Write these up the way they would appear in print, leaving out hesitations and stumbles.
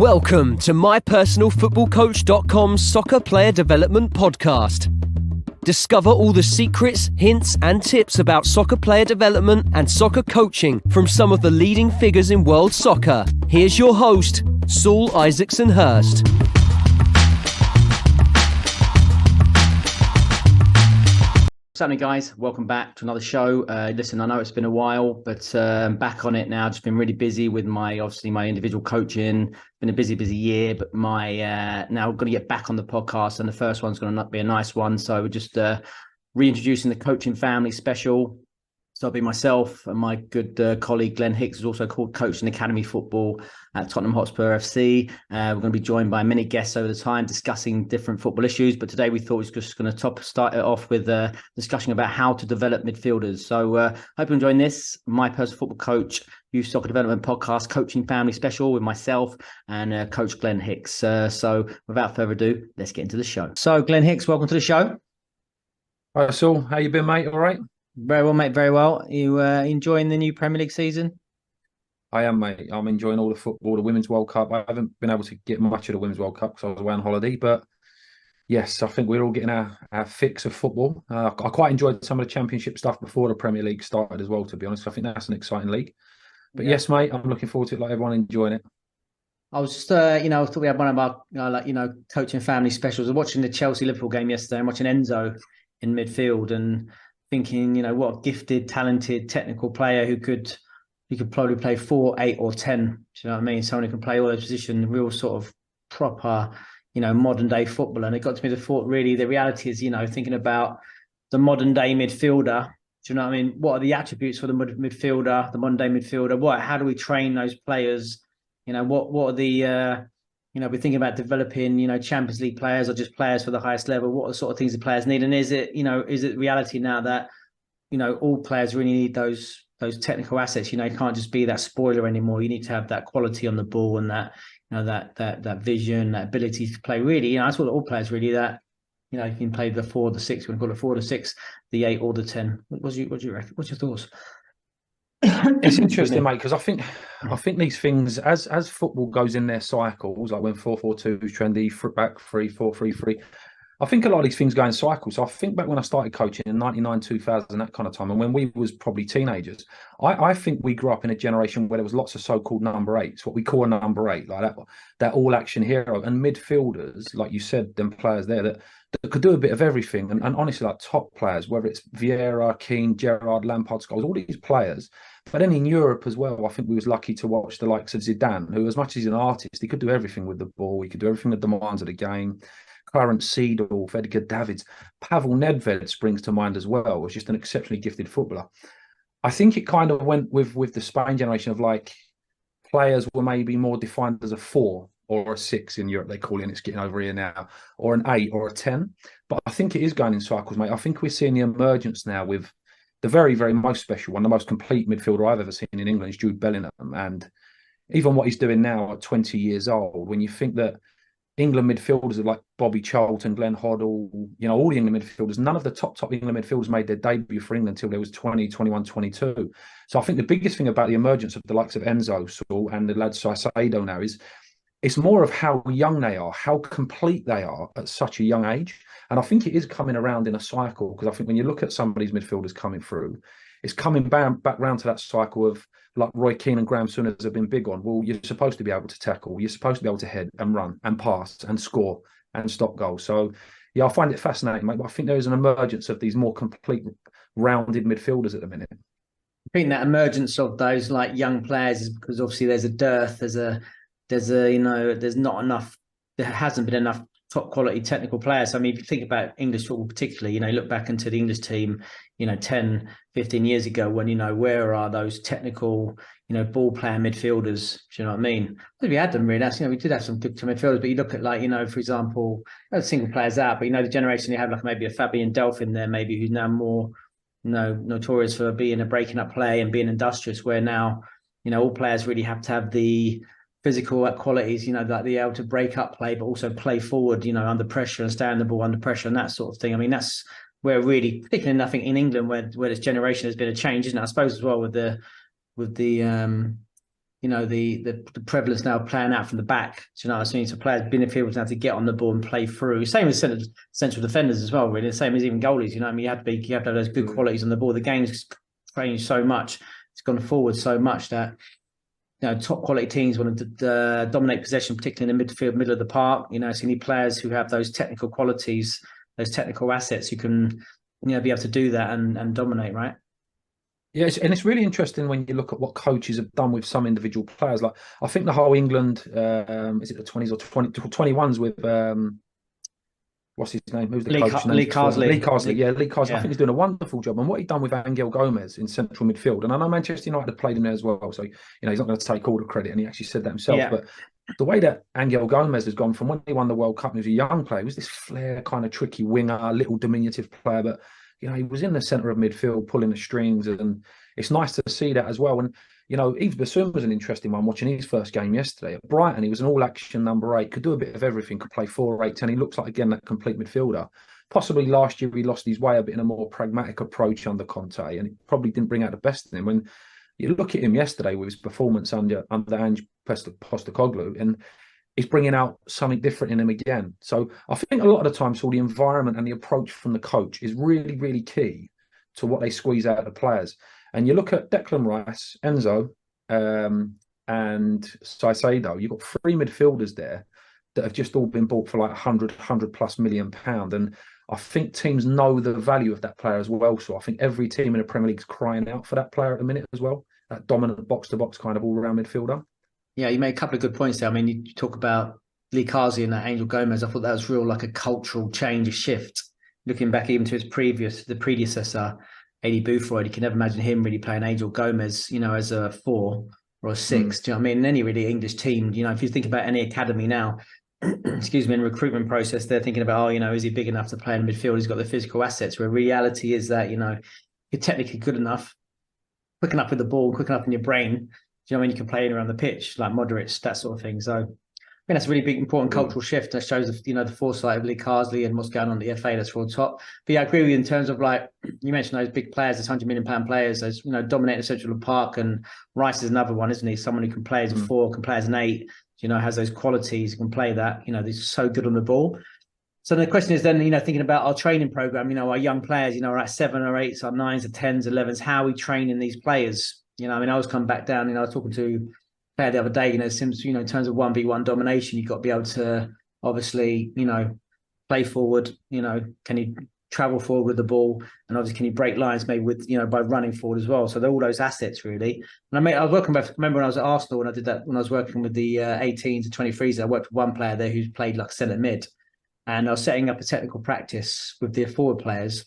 Welcome to mypersonalfootballcoach.com's Soccer Player Development Podcast. Discover all the secrets, hints and tips about soccer player development and soccer coaching from some of the leading figures in world soccer. Here's your host, Saul Isaacson-Hurst. What's happening, guys? Welcome back to another show. Listen, I know it's been a while, but I'm back on it now. Just been really busy with my individual coaching. Been a busy year, but now I'm going to get back on the podcast, and the first one's going to be a nice one. So we're just reintroducing the coaching family special. So it'll be myself and my good colleague Glen Hicks, who's also called Coaching Academy Football at Tottenham Hotspur FC. We're going to be joined by many guests over the time discussing different football issues. But today we thought we was just going to start it off with a discussion about how to develop midfielders. So hope you're enjoying this. My Personal Football Coach Youth Soccer Development Podcast Coaching Family Special with myself and Coach Glen Hicks. So without further ado, let's get into the show. So Glen Hicks, welcome to the show. Hi, Saul. How you been, mate? All right? Very well, mate. Very well. You enjoying the new Premier League season? I am, mate. I'm enjoying all the football, the Women's World Cup. I haven't been able to get much of the Women's World Cup because I was away on holiday. But yes, I think we're all getting our fix of football. I quite enjoyed some of the Championship stuff before the Premier League started as well, to be honest. I think that's an exciting league. But yes, mate, I'm looking forward to it like everyone enjoying it. I was just, I thought we had one of our, coaching family specials. I was watching the Chelsea-Liverpool game yesterday and watching Enzo in midfield and thinking, what a gifted, talented, technical player who could probably play 4, 8 or 10. Do you know what I mean? Someone who can play all those positions, real sort of proper, modern day football. And it got to me the thought, really, the reality is, thinking about the modern day midfielder. Do you know what I mean? What are the attributes for the midfielder, the modern day midfielder? How do we train those players? What are the, we're thinking about developing, Champions League players or just players for the highest level. What are the sort of things the players need? And is it reality now that, all players really need those technical assets? You can't just be that spoiler anymore. You need to have that quality on the ball and that, that vision, that ability to play. Really, that's what all players really that, you can play the 4, the 6. We call it 4, the 6, the 8 or the 10. What do you reckon? What's your thoughts? It's interesting, mate, because I think these things, as football goes in their cycles, like when 4-4-2 is trendy, back 3-4-3-3, I think a lot of these things go in cycles. So I think back when I started coaching in 99, 2000, that kind of time, and when we was probably teenagers, I think we grew up in a generation where there was lots of so-called number 8s, what we call a number 8, like that all-action hero, and midfielders, like you said, them players there that could do a bit of everything. And honestly, like top players, whether it's Vieira, Keane, Gerrard, Lampard, Scholes, all these players. But then in Europe as well, I think we was lucky to watch the likes of Zidane, who, as much as he's an artist, he could do everything with the ball. He could do everything that demands of the game. Current Seedorf, Edgar Davids, Pavel Nedved springs to mind as well. Was just an exceptionally gifted footballer. I think it kind of went with the Spain generation of like players were maybe more defined as a 4 or a 6 in Europe, they call it, and it's getting over here now, or an 8 or a 10. But I think it is going in cycles, mate. I think we're seeing the emergence now with the very, very most special one, the most complete midfielder I've ever seen in England is Jude Bellingham. And even what he's doing now at 20 years old, when you think that England midfielders are like Bobby Charlton, Glenn Hoddle, all the England midfielders, none of the top England midfielders made their debut for England until they was 20, 21, 22. So I think the biggest thing about the emergence of the likes of Enzo, Saul, and the lads Saicedo now is it's more of how young they are, how complete they are at such a young age. And I think it is coming around in a cycle, because I think when you look at some of these midfielders coming through, it's coming back round to that cycle of like Roy Keane and Graham Souness have been big on. Well, you're supposed to be able to tackle. You're supposed to be able to head and run and pass and score and stop goals. So, yeah, I find it fascinating, mate. But I think there is an emergence of these more complete, rounded midfielders at the minute. I think that emergence of those like young players is because obviously there's a dearth, there's not enough, there hasn't been enough top quality technical players. So, I mean, if you think about English football particularly, look back into the English team, 10, 15 years ago when, where are those technical, ball playing midfielders? Do you know what I mean? We had them really. That's, we did have some good midfielders, but you look at like, for example, single players out, but, the generation you have like maybe a Fabian Delph in there, maybe who's now more, notorious for being a breaking up play and being industrious, where now, all players really have to have the physical qualities, like the able to break up play, but also play forward, under pressure and stay on the ball under pressure and that sort of thing. I mean, that's where really, particularly nothing in England where this generation has been a change, isn't it? I suppose as well with the the prevalence now of playing out from the back. Do you know what I mean? So players, midfielders have to get on the ball and play through. Same as central defenders as well, really. The same as even goalies. You know what I mean? You have to have those good qualities on the ball. The game's changed so much. It's gone forward so much that top quality teams want to dominate possession, particularly in the midfield, middle of the park. So you need players who have those technical qualities, those technical assets who can be able to do that and dominate, right? Yeah, and it's really interesting when you look at what coaches have done with some individual players. Like I think the whole England, is it the 20s or 21s with what's his name? Who's the coach? Lee Carsley. Lee Carsley. Yeah, Lee Carsley. Yeah. I think he's doing a wonderful job. And what he's done with Angel Gomez in central midfield, and I know Manchester United have played him there as well. So he's not going to take all the credit, and he actually said that himself. Yeah. But the way that Angel Gomez has gone from when he won the World Cup, he was a young player. He was this flair, kind of tricky winger, little diminutive player, but he was in the centre of midfield, pulling the strings, and it's nice to see that as well. And Yves Bissouma was an interesting one. Watching his first game yesterday at Brighton, he was an all-action number 8, could do a bit of everything, could play 4, 8, 10. He looks like again that complete midfielder. Possibly last year he lost his way a bit in a more pragmatic approach under Conte, and he probably didn't bring out the best in him. When you look at him yesterday with his performance under Ange Postecoglou, and he's bringing out something different in him again. So I think a lot of the time, the environment and the approach from the coach is really, really key to what they squeeze out of the players. And you look at Declan Rice, Enzo, and Caicedo, you've got 3 midfielders there that have just all been bought for like 100 plus million pound. And I think teams know the value of that player as well. So I think every team in the Premier League is crying out for that player at the minute as well, that dominant box-to-box kind of all-round midfielder. Yeah, you made a couple of good points there. I mean, you talk about Lee Carsley and that Angel Gomez. I thought that was real, like a cultural change, a shift. Looking back even to the predecessor, Eddie Boothroyd, you can never imagine him really playing Angel Gomez, as a 4 or a 6. Do you know what I mean? In any really English team, if you think about any academy now, excuse me, in recruitment process, they're thinking about, is he big enough to play in midfield? He's got the physical assets. Where reality is that, you're technically good enough, quick enough with the ball, quick enough in your brain. Do you know what I mean? You can play around the pitch, like Modric, that sort of thing. So I think that's a really big, important cultural shift that shows, the foresight of Lee Carsley and what's going on at the FA. That's real top. But yeah, I agree with you in terms of, like, you mentioned those big players, those £100 million players, those, dominating Central Park, and Rice is another one, isn't he? Someone who can play as a 4, can play as an 8, has those qualities, can play that, he's so good on the ball. So the question is then, thinking about our training program, our young players, are at 7 or 8s, or 9s or 10s, 11s, how are we training these players? I was coming back down, I was talking to a player the other day, Sims, in terms of 1v1 domination, you've got to be able to obviously, play forward, can you travel forward with the ball, and obviously can you break lines maybe with, by running forward as well. So they're all those assets really. And I was working with, remember when I was at Arsenal, when I did that, when I was working with the 18s and 23s, I worked with one player there who's played like centre mid, and I was setting up a technical practice with the forward players,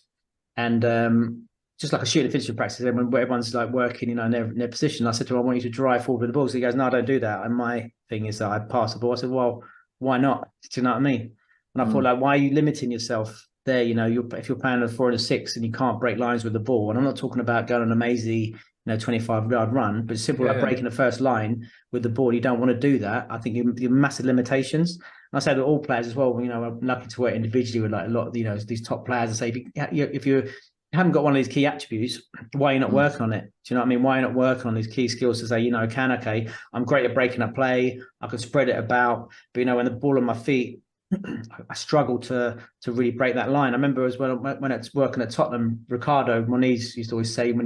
and just like a shooting finishing practice, where everyone's like working, in their position. I said to him, I want you to drive forward with the ball. So he goes, no, I don't do that. And my thing is that I pass the ball. I said, well, why not? Do you know what I mean? And I thought, like, why are you limiting yourself there? If you're playing a 4 and a 6 and you can't break lines with the ball, and I'm not talking about going on an amazing, 25-yard run, but it's simple like breaking the first line with the ball. You don't want to do that. I think you're massive limitations. And I say that all players as well. I'm lucky to work individually with like a lot of these top players. I say if you haven't got one of these key attributes, why are you not working on it? Do you know what I mean? Why are you not working on these key skills to say, I'm great at breaking a play, I can spread it about, but when the ball on my feet, I struggle to really break that line. I remember as well when it's working at Tottenham, Ricardo Moniz used to always say when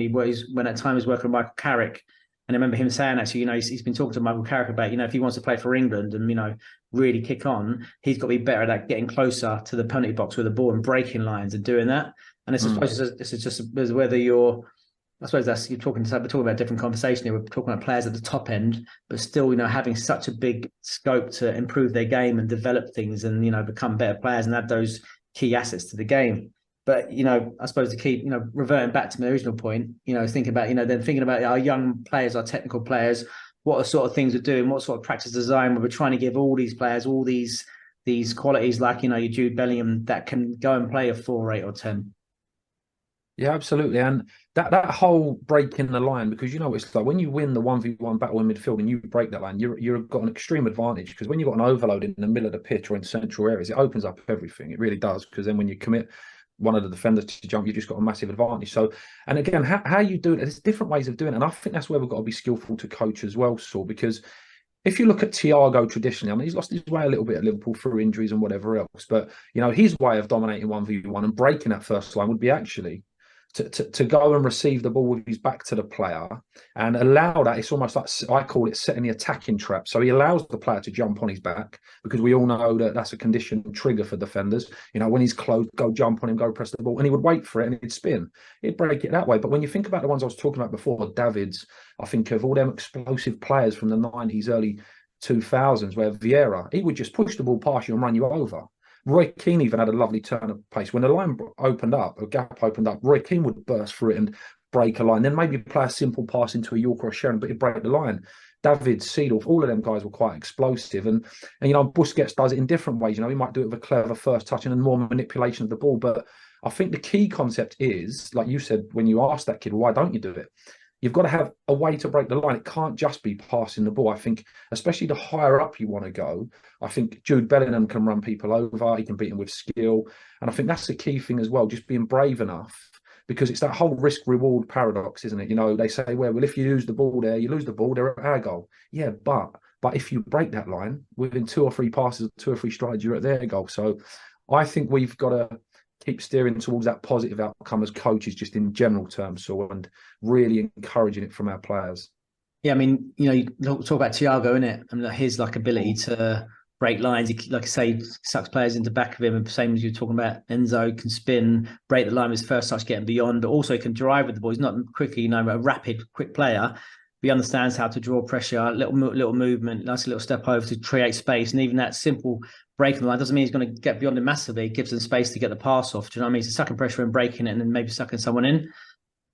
at time he was working with Michael Carrick, and I remember him saying actually, he's been talking to Michael Carrick about, if he wants to play for England and really kick on, he's got to be better at getting closer to the penalty box with the ball and breaking lines and doing that. And it's just whether I suppose that's we're talking about a different conversation here. We're talking about players at the top end, but still, having such a big scope to improve their game and develop things and, become better players and add those key assets to the game. But, I suppose to keep, reverting back to my original point, thinking about our young players, our technical players, what sort of things we're doing, what sort of practice design where we're trying to give all these players all these qualities like, your Jude Bellingham that can go and play a 4, 8 or 10. Yeah, absolutely. And that whole break in the line, because it's like when you win the 1v1 battle in midfield and you break that line, you've got an extreme advantage, because when you've got an overload in the middle of the pitch or in central areas, it opens up everything. It really does, because then when you commit one of the defenders to jump, you've just got a massive advantage. So, and again, how you do it, there's different ways of doing it. And I think that's where we've got to be skillful to coach as well, Saul, because if you look at Thiago traditionally, I mean, he's lost his way a little bit at Liverpool through injuries and whatever else. But, his way of dominating 1v1 and breaking that first line would be actually to go and receive the ball with his back to the player and allow that. It's almost like, I call it setting the attacking trap. So he allows the player to jump on his back, because we all know that that's a conditioned trigger for defenders. When he's close, go jump on him, go press the ball, and he would wait for it and he'd spin. He'd break it that way. But when you think about the ones I was talking about before, Davids, I think of all them explosive players from the 90s, early 2000s, where Vieira, he would just push the ball past you and run you over. Roy Keane even had a lovely turn of pace. When the line opened up, a gap opened up, Roy Keane would burst through it and break a line. Then maybe play a simple pass into a York or a Sheringham, but he'd break the line. David, Seedorf, all of them guys were quite explosive. And Busquets does it in different ways. He might do it with a clever first touch and more manipulation of the ball. But I think the key concept is, like you said, when you asked that kid, why don't you do it? You've got to have a way to break the line. It can't just be passing the ball. I think, especially the higher up you want to go, I think Jude Bellingham can run people over. He can beat them with skill. And I think that's the key thing as well, just being brave enough, because it's that whole risk-reward paradox, isn't it? They say, well, if you lose the ball there, you lose the ball, they're at our goal. Yeah, but if you break that line, within 2 or 3 passes, 2 or 3 strides, you're at their goal. So I think we've got to keep steering towards that positive outcome as coaches, just in general terms, so, and really encouraging it from our players. Yeah, I mean, you talk about Thiago, innit? I mean, his ability to break lines. He, like I say, sucks players into back of him, and same as you're talking about, Enzo can spin, break the line with his first touch, getting beyond, but also he can drive with the ball. He's not quickly, a rapid, quick player. He understands how to draw pressure, little movement, nice little step over to create space, and even that simple breaking the line doesn't mean he's going to get beyond it massively. It gives them space to get the pass off. Do you know what I mean? He's sucking pressure and breaking it, and then maybe sucking someone in.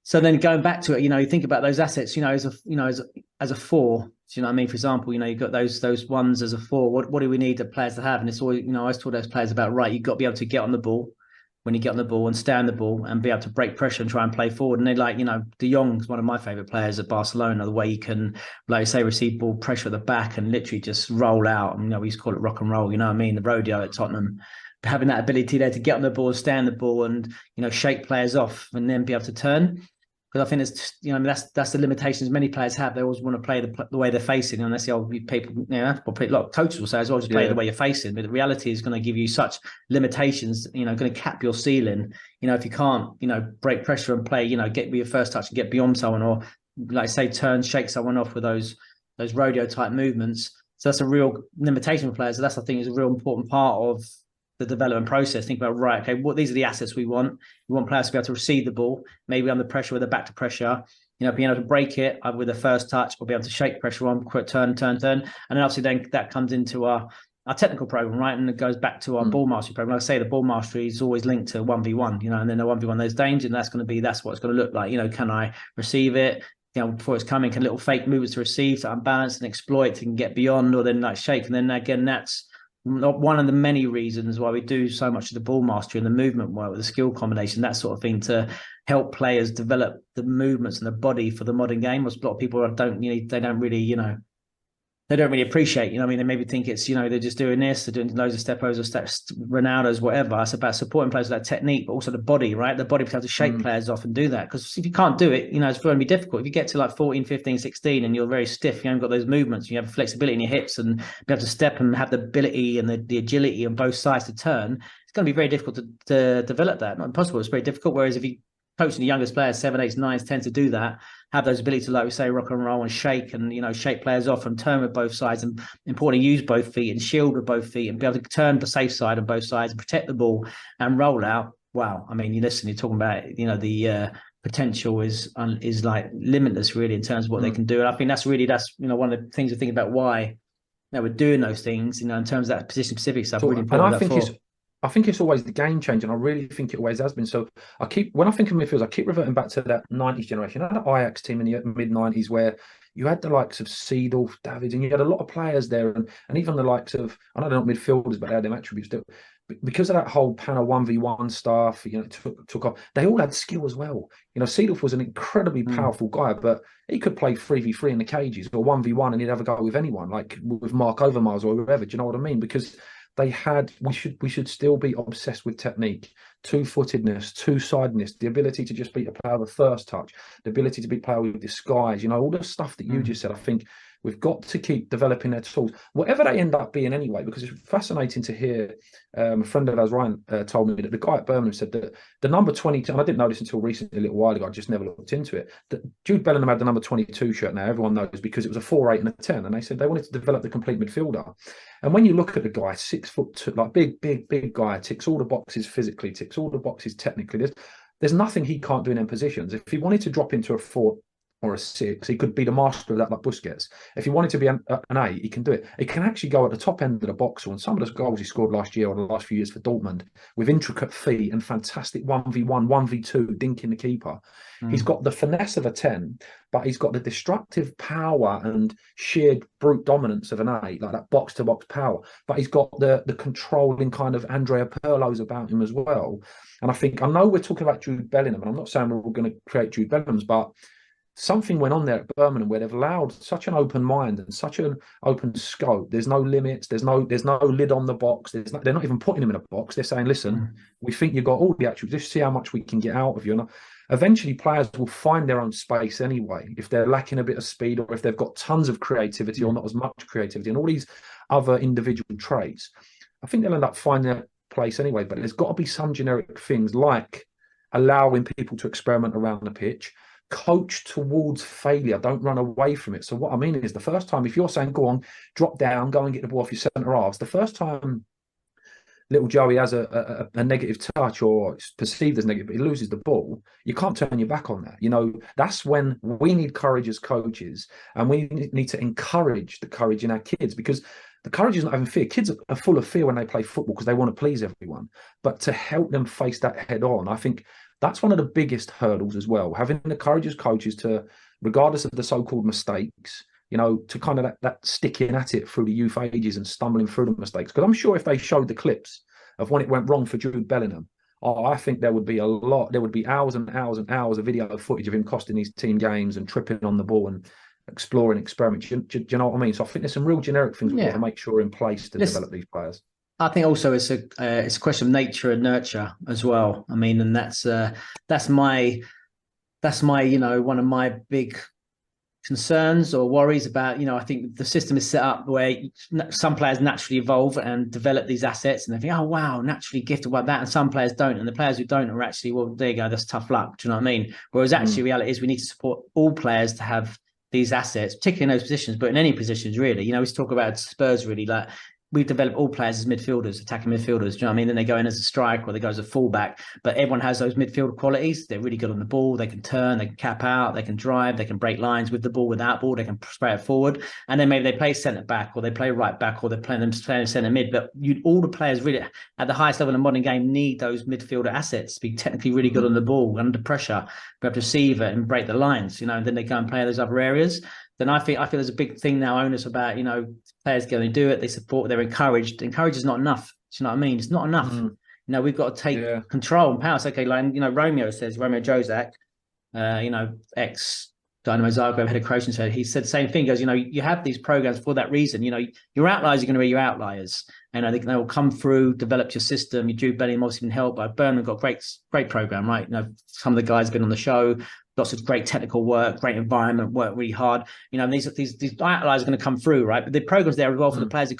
So then going back to it, you think about those assets, as a 4. Do you know what I mean? For example, you've got those ones as a 4. What do we need the players to have? And it's always, I always talk to those players about, right, you've got to be able to get on the ball when you get on the ball and stay on the ball and be able to break pressure and try and play forward. And they De Jong's one of my favourite players at Barcelona, the way he can, like you say, receive ball pressure at the back and literally just roll out. And, we used to call it rock and roll, you know what I mean? The rodeo at Tottenham. Having that ability there to get on the ball, stay on the ball and, shake players off and then be able to turn. Because I think it's, that's the limitations many players have. They always want to play the way they're facing. And that's the old people, that's what a lot of coaches will say as well, just play the way you're facing. But the reality is going to give you such limitations, going to cap your ceiling. If you can't, break pressure and play, get with your first touch and get beyond someone, or like say, turn, shake someone off with those rodeo type movements. So that's a real limitation for players. So that's, I think, is a real important part of the development process. Think about, right, okay, these are the assets we want. We want players to be able to receive the ball, maybe under pressure with a back to pressure, being able to break it either with a first touch or be able to shake pressure on, quick turn. And then obviously then that comes into our technical program, right? And it goes back to our ball mastery program. Like I say, the ball mastery is always linked to 1v1, and then the 1v1 there's danger, and that's what it's going to look like. Can I receive it? Before it's coming, can little fake movements to receive, to unbalance and exploit, and get beyond, or then like shake. And then again, that's not one of the many reasons why we do so much of the ball mastery and the movement work with the skill combination, that sort of thing, to help players develop the movements and the body for the modern game. Which a lot of people they don't really appreciate, they maybe think it's, they're just doing this, they're doing loads of step-overs or steps, Ronaldo's, whatever. It's about supporting players with that technique, but also the body, right? The body, be able to shake players off and do that. Because if you can't do it, it's going to be difficult. If you get to like 14, 15, 16 and you're very stiff, you haven't got those movements, you have flexibility in your hips and be able to step and have the ability and the agility on both sides to turn, it's going to be very difficult to develop that. Not impossible, it's very difficult. Whereas if you coaching the youngest players, 7, 8, 9s, tend to do that, have those abilities to, like we say, rock and roll and shake and, shake players off and turn with both sides, and importantly, use both feet and shield with both feet and be able to turn the safe side on both sides and protect the ball and roll out. Wow. I mean, you're talking about, the potential is like limitless really in terms of what they can do. And I think that's one of the things to think about why we're doing those things, in terms of that position specific stuff. Really important. I think it's always the game changer, and I really think it always has been. So when I think of midfielders, I keep reverting back to that 90s generation. I had an Ajax team in the mid-90s where you had the likes of Seedorf, Davids, and you had a lot of players there, and even the likes of, I know they're not midfielders, but they had them attributes too. Because of that whole panel 1v1 stuff, took off. They all had skill as well. Seedorf was an incredibly powerful guy, but he could play 3v3 in the cages or 1v1, and he'd have a go with anyone, like with Mark Overmars or whoever. Do you know what I mean? Because we should still be obsessed with technique, two-footedness, two-sidedness, the ability to just beat a player with a first touch, the ability to beat a player with disguise, all the stuff that you just said. I think we've got to keep developing their tools, whatever they end up being anyway, because it's fascinating to hear. A friend of ours, Ryan, told me that the guy at Birmingham said that the number 22, and I didn't know this until recently, a little while ago, I just never looked into it, that Jude Bellingham had the number 22 shirt now, everyone knows, because it was a 4, 8 and a 10, and they said they wanted to develop the complete midfielder. And when you look at the guy, 6'2", like big guy, ticks all the boxes physically, ticks all the boxes technically. There's nothing he can't do in them positions. If he wanted to drop into a 4 or a 6, he could be the master of that, like Busquets. If he wanted to be an 8, he can do it. He can actually go at the top end of the box, and some of the goals he scored last year or the last few years for Dortmund, with intricate feet and fantastic 1v1, 1v2, dinking the keeper. He's got the finesse of a 10, but he's got the destructive power and sheer brute dominance of an 8, like that box-to-box power. But he's got the controlling kind of Andrea Pirlo's about him as well. And I know we're talking about Jude Bellingham, and I'm not saying we're going to create Jude Bellinghams, but something went on there at Birmingham where they've allowed such an open mind and such an open scope. There's no limits. There's no lid on the box. They're not even putting him in a box. They're saying, listen, we think you've got all the attributes. Just see how much we can get out of you. And eventually players will find their own space anyway, if they're lacking a bit of speed or if they've got tons of creativity or not as much creativity and all these other individual traits. I think they'll end up finding their place anyway, but there's got to be some generic things like allowing people to experiment around the pitch, coach towards failure, don't run away from it. So what I mean is, the first time, if you're saying, go on, drop down, go and get the ball off your centre halves, the first time little Joey has a negative touch or it's perceived as negative, but he loses the ball, you can't turn your back on that. That's when we need courage as coaches, and we need to encourage the courage in our kids, because the courage is not having fear. Kids are full of fear when they play football because they want to please everyone, but to help them face that head on, I think that's one of the biggest hurdles as well. Having the courage as coaches to, regardless of the so-called mistakes, to kind of that sticking at it through the youth ages and stumbling through the mistakes. Because I'm sure if they showed the clips of when it went wrong for Jude Bellingham, I think there would be hours and hours and hours of video footage of him costing his team games and tripping on the ball and exploring experiments. Do you know what I mean? So I think there's some real generic things we've got to make sure in place to develop these players. I think also it's a question of nature and nurture as well. I mean, and that's my one of my big concerns or worries about. I think the system is set up where some players naturally evolve and develop these assets, and they think, oh wow, naturally gifted like that, and some players don't, and the players who don't are actually, well, there you go, that's tough luck. Do you know what I mean? Whereas actually, reality is we need to support all players to have these assets, particularly in those positions, but in any positions really. We talk about Spurs really, like, we've developed all players as midfielders, attacking midfielders. Do you know what I mean? Then they go in as a striker or they go as a fullback. But everyone has those midfield qualities. They're really good on the ball. They can turn, they can cap out, they can drive, they can break lines with the ball, without ball, they can spray it forward. And then maybe they play centre back or they play right back or they're playing centre mid. But all the players really at the highest level in the modern game need those midfielder assets to be technically really good on the ball, under pressure, be able to receive it and break the lines, and then they go and play those other areas. Then I feel there's a big thing now, onus about, players go and do it, they support, they're encouraged. Encouraged is not enough. Do you know what I mean? It's not enough. We've got to take control and power. It's okay, like, Romeo Jozak, ex Dynamo Zagreb head of Croatian, he said the same thing. He goes, you have these programs for that reason. Your outliers are going to be your outliers. And I think they will come through, develop your system. You Jude Bellingham obviously been helped by Birmingham, got great program, right? Some of the guys have been on the show, lots of great technical work, great environment, work really hard. These outliers are going to come through, right? But the programs there as well for the players who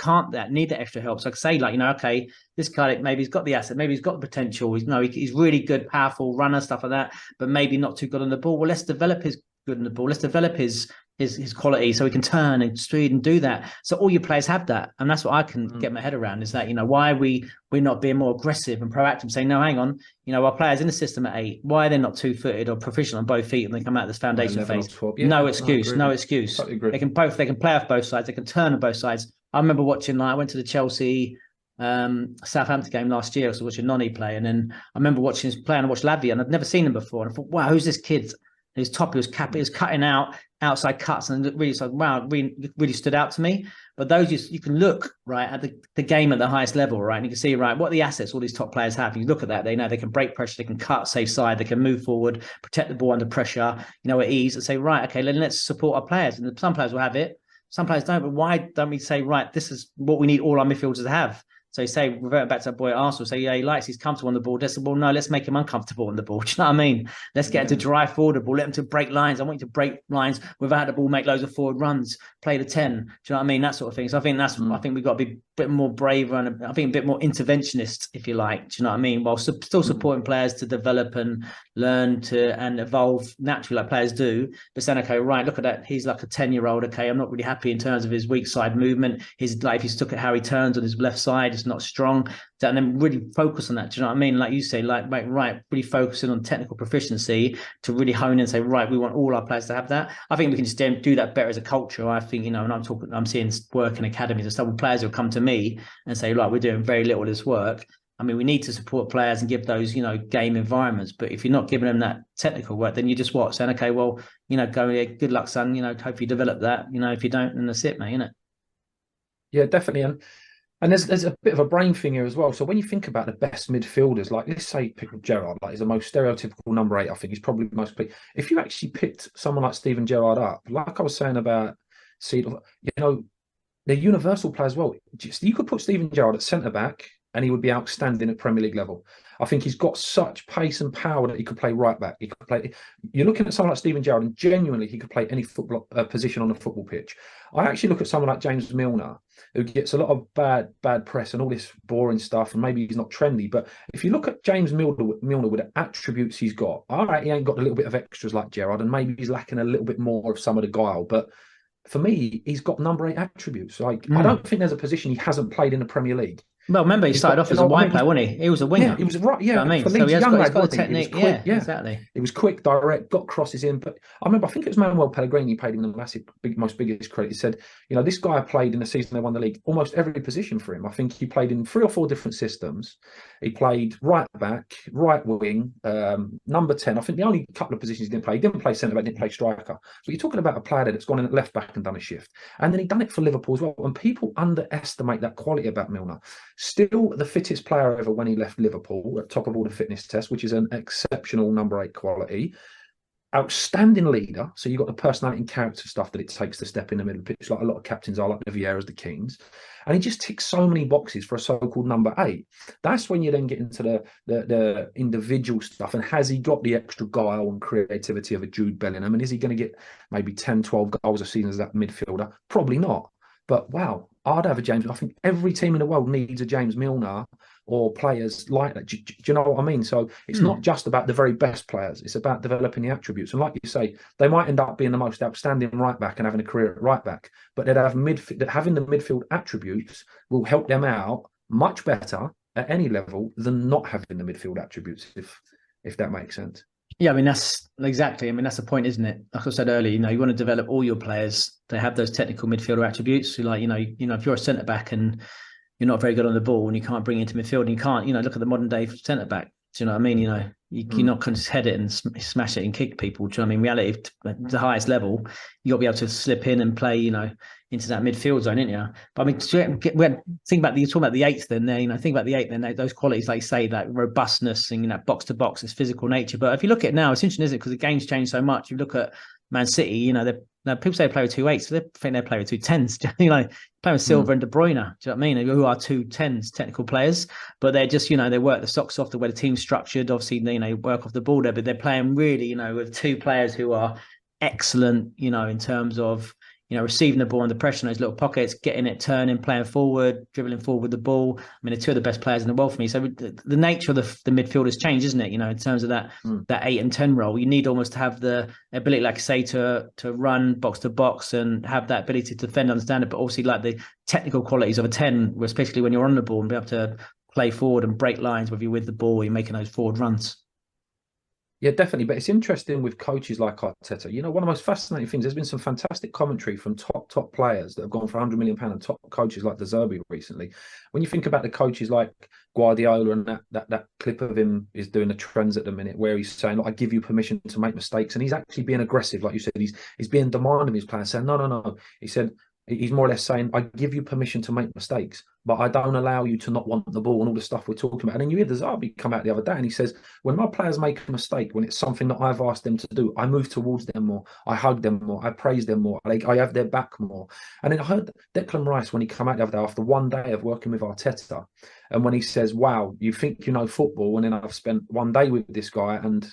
need that extra help. So I could say, okay, this guy, maybe he's got the asset, maybe he's got the potential. He's really good, powerful runner, stuff like that, but maybe not too good on the ball. Well, let's develop his good on the ball. Let's develop his quality so he can turn and speed and do that. So all your players have that. And that's what I can get my head around, is that, why we're not being more aggressive and proactive, saying, no, hang on, our players in the system at 8, why are they not 2-footed or proficient on both feet when they come out of this foundation phase? No excuse. Totally agree. They can play off both sides. They can turn on both sides. I remember watching, I went to the Chelsea Southampton game last year. I was watching Noni play, and then I remember watching his play, and I watched Lavia, and I'd never seen him before. And I thought, wow, who's this kid? His top, he was cutting out outside cuts, and it really, wow, really stood out to me. But those, you can look right at the game at the highest level, right, and you can see, right, what are the assets all these top players have. You look at that, they know they can break pressure, they can cut, save side, they can move forward, protect the ball under pressure, at ease, and say, right, okay, then let's support our players. And some players will have it, some players don't. But why don't we say, right, this is what we need all our midfielders to have? So you say, revert back to that boy at Arsenal, say, yeah, he likes, he's comfortable on the ball. Well, no, let's make him uncomfortable on the ball. Do you know what I mean? Let's get him to drive forward the ball, let him to break lines. I want you to break lines without the ball, make loads of forward runs, play the 10. Do you know what I mean? That sort of thing. So I think I think we've got to be a bit more braver and I think a bit more interventionist, if you like. Do you know what I mean? While still supporting players to develop and learn and evolve naturally like players do, but saying, okay, right, look at that. He's like a 10-year-old. Okay, I'm not really happy in terms of his weak side movement. His life, he's look at how he turns on his left side. It's not strong. And then really focus on that. Do you know what I mean? Like you say, like, right, really focusing on technical proficiency to really hone in and say, right, we want all our players to have that. I think we can just do that better as a culture. I think, and I'm seeing work in academies and stuff with players who come to me and say, right, we're doing very little of this work. I mean, we need to support players and give those, game environments. But if you're not giving them that technical work, then you just saying, okay, well, go good luck, son. Hope you develop that. If you don't, then that's it, mate. Yeah, definitely. And there's a bit of a brain thing here as well. So when you think about the best midfielders, like let's say pick Gerrard, like he's the most stereotypical number 8. I think he's probably the most. If you actually picked someone like Steven Gerrard up, like I was saying about Saul, they're universal players as well. You could put Steven Gerrard at centre back, and he would be outstanding at Premier League level. I think he's got such pace and power that he could play right back. He could play. You're looking at someone like Steven Gerrard, and genuinely he could play any football position on the football pitch. I actually look at someone like James Milner, who gets a lot of bad press and all this boring stuff, and maybe he's not trendy. But if you look at James Milner with the attributes he's got, all right, he ain't got a little bit of extras like Gerrard, and maybe he's lacking a little bit more of some of the guile. But for me, he's got number 8 attributes. Like I don't think there's a position he hasn't played in the Premier League. Well, remember, he started off as a wide player, wasn't he? He was a winger. Yeah, he was right. Yeah, I mean, so he's got technique. Yeah, exactly. He was quick, direct, got crosses in. But I think it was Manuel Pellegrini paid him the most biggest credit. He said, this guy played in the season they won the league almost every position for him. I think he played in 3 or 4 different systems. He played right back, right wing, number 10. I think the only couple of positions he didn't play centre back, didn't play striker. But you're talking about a player that's gone in at left back and done a shift. And then he done it for Liverpool as well. And people underestimate that quality about Milner. Still the fittest player ever when he left Liverpool, at top of all the fitness tests, which is an exceptional number 8 quality. Outstanding leader. So you've got the personality and character stuff that it takes to step in the middle of the pitch, like a lot of captains are, like the Vieiras, the Kings. And he just ticks so many boxes for a so-called number 8. That's when you then get into the individual stuff. And has he got the extra guile and creativity of a Jude Bellingham? And is he going to get maybe 10, 12 goals a season as that midfielder? Probably not. But wow, I'd have a James. I think every team in the world needs a James Milner or players like that. Do you know what I mean? So it's not just about the very best players. It's about developing the attributes. And like you say, they might end up being the most outstanding right back and having a career at right back, but they'd have having the midfield attributes will help them out much better at any level than not having the midfield attributes, if that makes sense. Yeah, that's exactly. That's the point, isn't it? Like I said earlier, you want to develop all your players to have those technical midfielder attributes. So like, if you're a centre back and you're not very good on the ball and you can't bring it into midfield and you can't, look at the modern day centre back. Do you know what I mean? You're not going to head it and smash it and kick people. Do you know what I mean? Reality, at the highest level, you got to be able to slip in and play, into that midfield zone, didn't you? But think about you're talking about the 8th then there, think about the 8th then, those qualities, like say, that robustness and, box to box, this physical nature. But if you look at it now, it's interesting, isn't it? Because the game's changed so much. You look at Man City, now people say they play with 2 8s, so they think they play with 2 10s. Playing with Silva and De Bruyne, do you know what I mean? Who are 2 10s, technical players, but they're just, they work the socks off the way the team's structured. Obviously, they work off the ball there, but they're playing really, with 2 players who are excellent, in terms of, receiving the ball under pressure in those little pockets, getting it, turning, playing forward, dribbling forward with the ball. They're 2 of the best players in the world for me. So the nature of the midfield has changed, isn't it? In terms of that 8 and 10 role, you need almost to have the ability, like I say, to run box to box and have that ability to defend, understand it, but also like the technical qualities of a 10, especially when you're on the ball, and be able to play forward and break lines, whether you're with the ball or you're making those forward runs. Yeah, definitely. But it's interesting with coaches like Arteta. One of the most fascinating things, there's been some fantastic commentary from top players that have gone for £100 million, and top coaches like De Zerbi recently. When you think about the coaches like Guardiola, and that clip of him is doing the trends at the minute where he's saying, I give you permission to make mistakes. And he's actually being aggressive. Like you said, he's being demanding of his players, saying, no. He said, He's more or less saying, I give you permission to make mistakes, but I don't allow you to not want the ball and all the stuff we're talking about. And then you hear the Zabi come out the other day and he says, when my players make a mistake, when it's something that I've asked them to do, I move towards them more, I hug them more, I praise them more, I have their back more. And then I heard Declan Rice when he came out the other day after one day of working with Arteta, and when he says, wow, you think you know football, and then I've spent one day with this guy and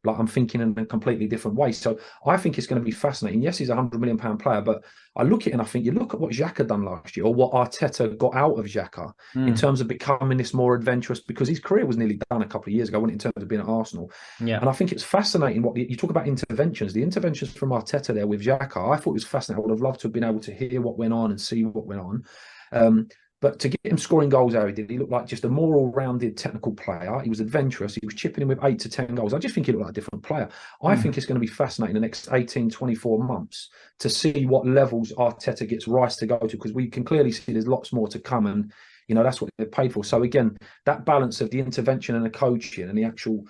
like I'm thinking in a completely different way. So I think it's going to be fascinating. Yes, he's a £100 million player, but I look at it and I think, you look at what Xhaka done last year, or what Arteta got out of Xhaka in terms of becoming this more adventurous, because his career was nearly done a couple of years ago, in terms of being at Arsenal. Yeah. And I think it's fascinating what you talk about interventions. The interventions from Arteta there with Xhaka, I thought it was fascinating. I would have loved to have been able to hear what went on and see what went on. But to get him scoring goals how he did, he looked like just a more all-rounded technical player. He was adventurous. He was chipping in with 8 to 10 goals. I just think he looked like a different player. I think it's going to be fascinating the next 18, 24 months to see what levels Arteta gets Rice to go to, because we can clearly see there's lots more to come, and that's what they've paid for. So again, that balance of the intervention and the coaching and the actual,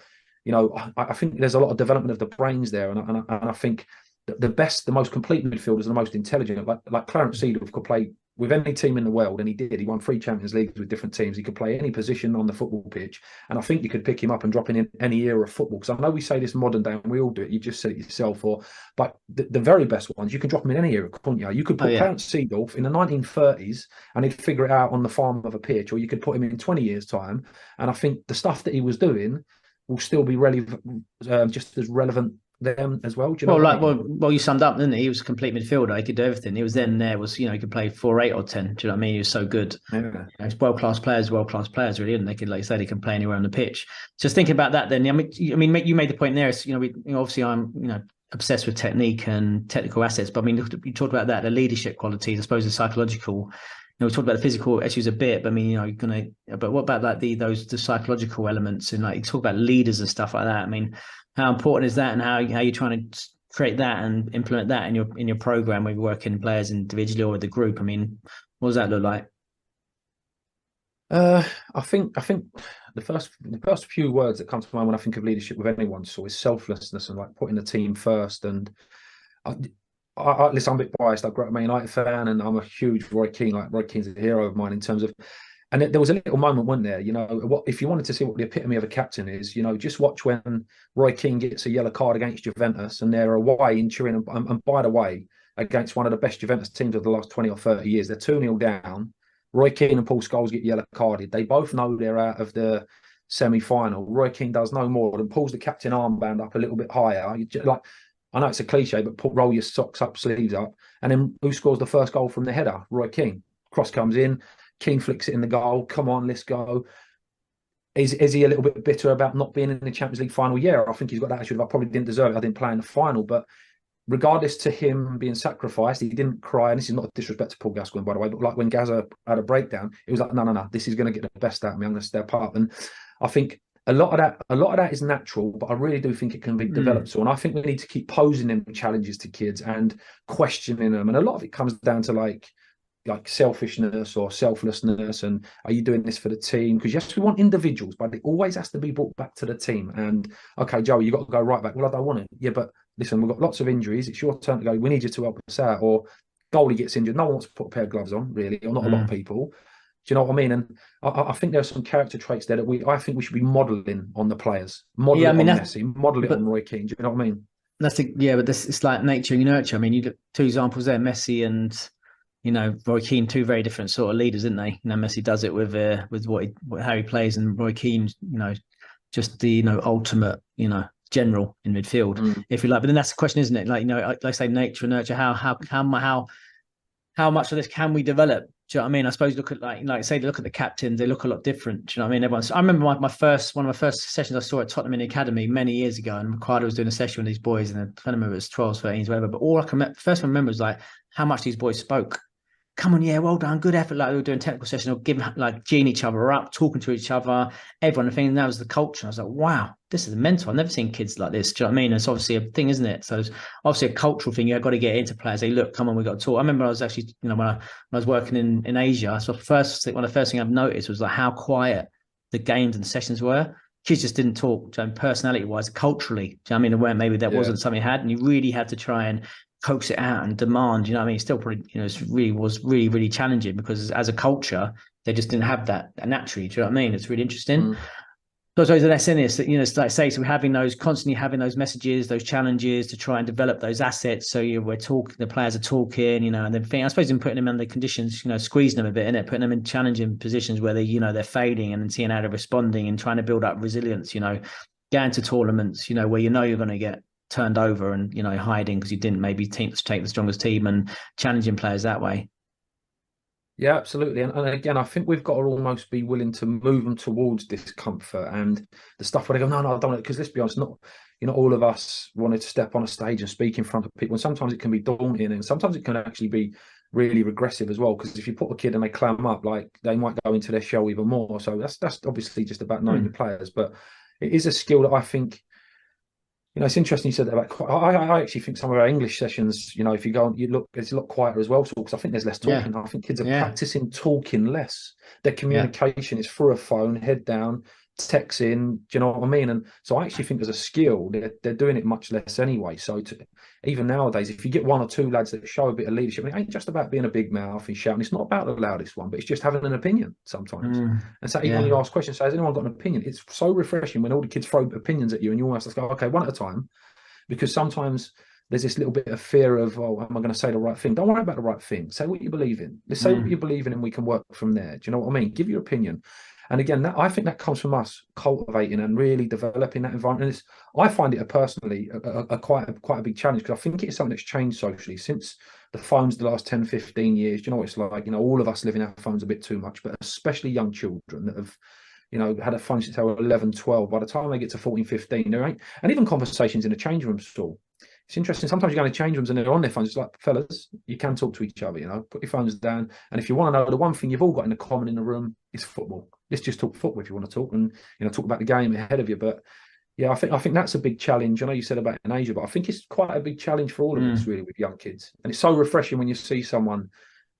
I think there's a lot of development of the brains there, and I think the most complete midfielders are the most intelligent. Like Clarence Seedorf could play with any team in the world, and he did. He won 3 Champions Leagues with different teams. He could play any position on the football pitch, and I think you could pick him up and drop him in any era of football. Because I know we say this modern day, and we all do it. You just said it yourself. But the very best ones, you can drop him in any era, couldn't you? You could put Clarence Seedorf in the 1930s, and he'd figure it out on the farm of a pitch, or you could put him in 20 years' time, and I think the stuff that he was doing will still be relevant, just as relevant them as well. Do you know well, you summed up, didn't he? He was a complete midfielder. He could do everything. He was then there was, he could play 4, 8 or 10. Do you know what I mean? He was so good. Yeah. It's world-class players really, and they could, like you said, he can play anywhere on the pitch. Just thinking about that then, I mean, you made the point there. Obviously I'm, obsessed with technique and technical assets, but I mean, you talked about that, the leadership qualities, I suppose the psychological, we talked about the physical issues a bit, but I mean, but what about like the psychological elements, and like you talk about leaders and stuff like that. I mean, how important is that, and how you're trying to create that and implement that in your program when you're working players individually or with the group? I mean, what does that look like? I think the first few words that come to mind when I think of leadership with anyone is selflessness and like putting the team first. And listen, I'm a bit biased. I grew up a Man United fan, and I'm a huge Roy Keane. Like Roy Keane's a hero of mine in terms of. And there was a little moment, wasn't there? What if you wanted to see what the epitome of a captain is? Just watch when Roy Keane gets a yellow card against Juventus, and they're away in Turin. And by the way, against one of the best Juventus teams of the last 20 or 30 years, they're 2-0 down. Roy Keane and Paul Scholes get yellow carded. They both know they're out of the semi-final. Roy Keane does no more than pulls the captain armband up a little bit higher. I know it's a cliche, but roll your socks up, sleeves up. And then who scores the first goal from the header? Roy Keane. Cross comes in. Keane flicks it in the goal. Come on, let's go. Is he a little bit bitter about not being in the Champions League final? Yeah, I think he's got that attitude of I probably didn't deserve it. I didn't play in the final. But regardless to him being sacrificed, he didn't cry. And this is not a disrespect to Paul Gascoigne, by the way, but like when Gazza had a breakdown, it was like, no, this is going to get the best out of me. I'm going to step up. And I think a lot of that is natural, but I really do think it can be developed. So, and I think we need to keep posing them challenges to kids and questioning them. And a lot of it comes down to like selfishness or selflessness, and are you doing this for the team? Because yes, we want individuals, but it always has to be brought back to the team. And okay, Joey, you got to go right back. Well, I don't want it. Yeah, but listen, we've got lots of injuries. It's your turn to go. We need you to help us out. Or goalie gets injured. No one wants to put a pair of gloves on, really, or not a lot of people. Do you know what I mean? And I think there are some character traits there that I think we should be modelling on the players. Model it on Messi, model it on Roy Keane. Do you know what I mean? But it's like nature and nurture. I mean, you look 2 examples there, Messi and Roy Keane, 2 very different sort of leaders, didn't they? Messi does it with how he plays, and Roy Keane, just the ultimate, general in midfield, if you like. But then that's the question, isn't it? Like like I say, nature and nurture. How much of this can we develop? Do you know what I mean? I suppose look at say look at the captains, they look a lot different. Do you know what I mean? I remember one of my first sessions I saw at Tottenham in the academy many years ago, and Ricardo was doing a session with these boys, and I can't remember if it was 12s, 13s, whatever. But all I can first remember was like how much these boys spoke. Come on, yeah, well done, good effort. Like we were doing technical session, or giving geeing each other up, talking to each other, everyone. I think that was the culture. I was like, wow, this is mental. I've never seen kids like this. Do you know what I mean? It's obviously a thing, isn't it? So it's obviously a cultural thing. You've got to get into players. Say, look, come on, we got to talk. I remember I was actually, when I was working in Asia, so one of the first things I've noticed was like how quiet the games and sessions were. Kids just didn't talk, personality wise, culturally. Do you know what I mean? Where maybe that wasn't something they had, and you really had to try and coax it out and demand. You know what I mean? It's still pretty, it's really, really challenging because as a culture, they just didn't have that naturally. Do you know what I mean? It's really interesting. So I suppose the lesson is that, it's like say, so we're constantly having those messages, those challenges to try and develop those assets. So we're talking, the players are talking, and then I suppose in putting them under conditions, squeezing them a bit, putting them in challenging positions where they, they're failing and then seeing how they're responding and trying to build up resilience, going to tournaments, where you're going to get turned over and, hiding because you didn't maybe take the strongest team and challenging players that way. Yeah, absolutely. And again, I think we've got to almost be willing to move them towards discomfort and the stuff where they go, no, I don't want it. Because let's be honest, not all of us wanted to step on a stage and speak in front of people. And sometimes it can be daunting and sometimes it can actually be really regressive as well. Because if you put a kid and they clam up, like they might go into their shell even more. So that's obviously just about knowing your players. But it is a skill that I think, it's interesting you said that about. I actually think some of our English sessions, if you go and you look, it's a lot quieter as well. Because I think there's less talking. I think kids are practicing talking less. Their communication is through a phone, head down, texting. Do you know what I mean? And so I actually think as a skill, they're doing it much less anyway. So even nowadays, if you get one or two lads that show a bit of leadership, it ain't just about being a big mouth and shouting. It's not about the loudest one, but it's just having an opinion sometimes. And so even when you ask questions, so has anyone got an opinion? It's so refreshing when all the kids throw opinions at you and you almost go, okay, one at a time. Because sometimes there's this little bit of fear of, oh, am I going to say the right thing? Don't worry about the right thing. Say what you believe in. Let's say what you believe in and we can work from there. Do you know what I mean? Give your opinion. And again, I think that comes from us cultivating and really developing that environment. I find it personally quite a big challenge because I think it's something that's changed socially since the phones the last 10, 15 years. Do you know what it's like? All of us live in our phones a bit too much, but especially young children that have, had a phone since they were 11, 12. By the time they get to 14, 15, they're right. And even conversations in the change room, Saul. It's interesting. Sometimes you go to change rooms and they're on their phones. It's like, fellas, you can talk to each other, put your phones down. And if you want to know, the one thing you've all got in common in the room is football. Let's just talk football if you want to talk and, talk about the game ahead of you. But yeah, I think that's a big challenge. I know you said about in Asia, but I think it's quite a big challenge for all of us really with young kids. And it's so refreshing when you see someone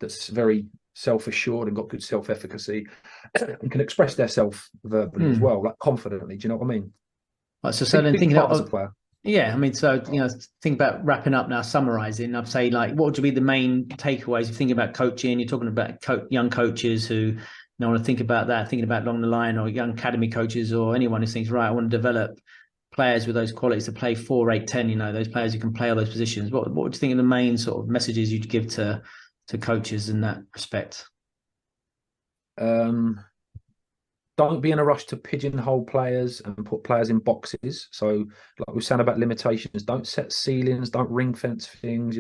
that's very self-assured and got good self-efficacy and can express their self verbally as well, like confidently. Do you know what I mean? Right, so then thinking as a player. Yeah, I mean, so think about wrapping up now, summarising. I'd say, like, what would be the main takeaways? You're thinking about coaching. You're talking about young coaches who want to think about that, thinking about along the line, or young academy coaches, or anyone who thinks, right, I want to develop players with those qualities to play 4, 8, 10. Those players who can play all those positions. What would you think are the main sort of messages you'd give to coaches in that respect? Don't be in a rush to pigeonhole players and put players in boxes. So, like we were saying about limitations, don't set ceilings, don't ring fence things.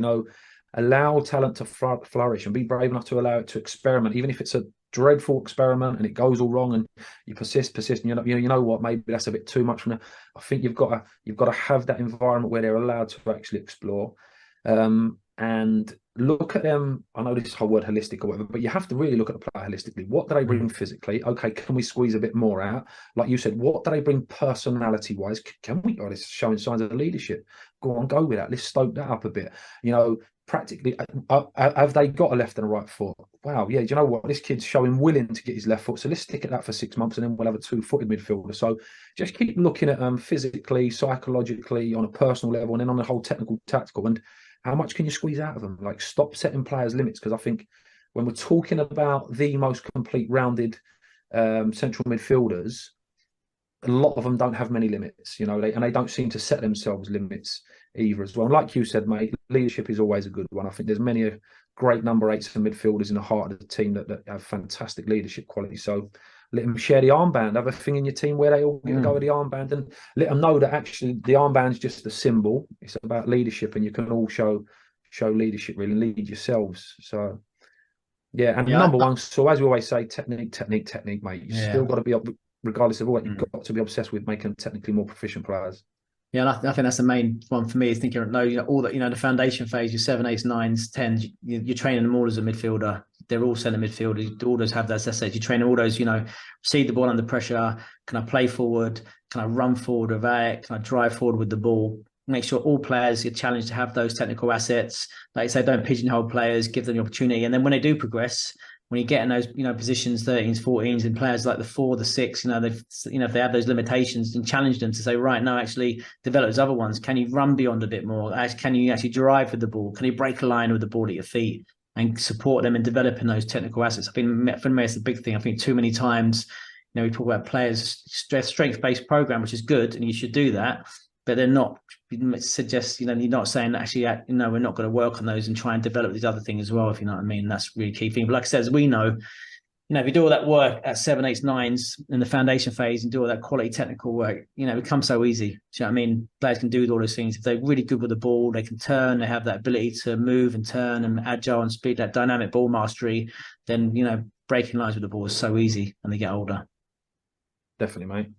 Allow talent to flourish and be brave enough to allow it to experiment, even if it's a dreadful experiment and it goes all wrong. And you persist, and you know what? Maybe that's a bit too much. I think you've got to have that environment where they're allowed to actually explore. And look at them. I know this whole word holistic or whatever, but you have to really look at the player holistically. What do they bring physically? Okay, can we squeeze a bit more out? Like you said, what do they bring personality-wise? Can we? Oh, it's showing signs of leadership. Go with that. Let's stoke that up a bit. Practically, have they got a left and a right foot? Wow, yeah. Do you know what? This kid's showing willing to get his left foot. So let's stick at that for 6 months, and then we'll have a 2-footed midfielder. So just keep looking at physically, psychologically, on a personal level, and then on the whole technical, tactical, and how much can you squeeze out of them? Like, stop setting players limits, because I think when we're talking about the most complete, rounded central midfielders, a lot of them don't have many limits, and they don't seem to set themselves limits either as well. And like you said, mate, leadership is always a good one. I think there's many a great number 8s and midfielders in the heart of the team that have fantastic leadership quality. So let them share the armband. Have a thing in your team where they all get a go with the armband, and let them know that actually the armband's just a symbol. It's about leadership, and you can all show leadership, really, and lead yourselves. So yeah, and number one, so as we always say, technique, mate. You still got to be, regardless of what, you've got to be obsessed with making technically more proficient players. Yeah, and I think that's the main one for me, is thinking, all that, the foundation phase, your 7, 8s, 9s, 10s, you're training them all as a midfielder. They're all centre midfielders. All those have that assets. You train all those, receive the ball under pressure. Can I play forward? Can I run forward with it? Can I drive forward with the ball? Make sure all players get challenged to have those technical assets. Like I say, don't pigeonhole players, give them the opportunity. And then when they do progress, when you get in those, positions, 13s, 14s, and players like the 4, the 6, if they have those limitations, and challenge them to say, right, no, actually develop those other ones. Can you run beyond a bit more? Can you actually drive with the ball? Can you break a line with the ball at your feet and support them in developing those technical assets? I think for me, it's the big thing. I think too many times, we talk about players' strength-based program, which is good, and you should do that, but they're not. Suggest you're not saying actually, we're not going to work on those and try and develop these other things as well. If you know what I mean, that's a really key thing. But like I said, as we know, if you do all that work at 7, 8, 9s in the foundation phase and do all that quality technical work, it becomes so easy. Do you know what I mean? Players can do all those things. If they're really good with the ball, they can turn, they have that ability to move and turn and agile and speed, that dynamic ball mastery, then, breaking lines with the ball is so easy when they get older. Definitely, mate.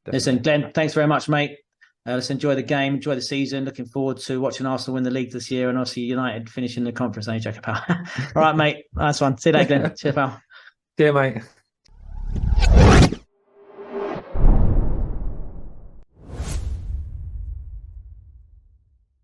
Definitely. Listen, Glenn, thanks very much, mate. Let's enjoy the game, enjoy the season. Looking forward to watching Arsenal win the league this year and obviously United finishing the conference, Jacob. All right, mate. Nice one. See you later, Glenn. Cheers, pal. Yeah, mate.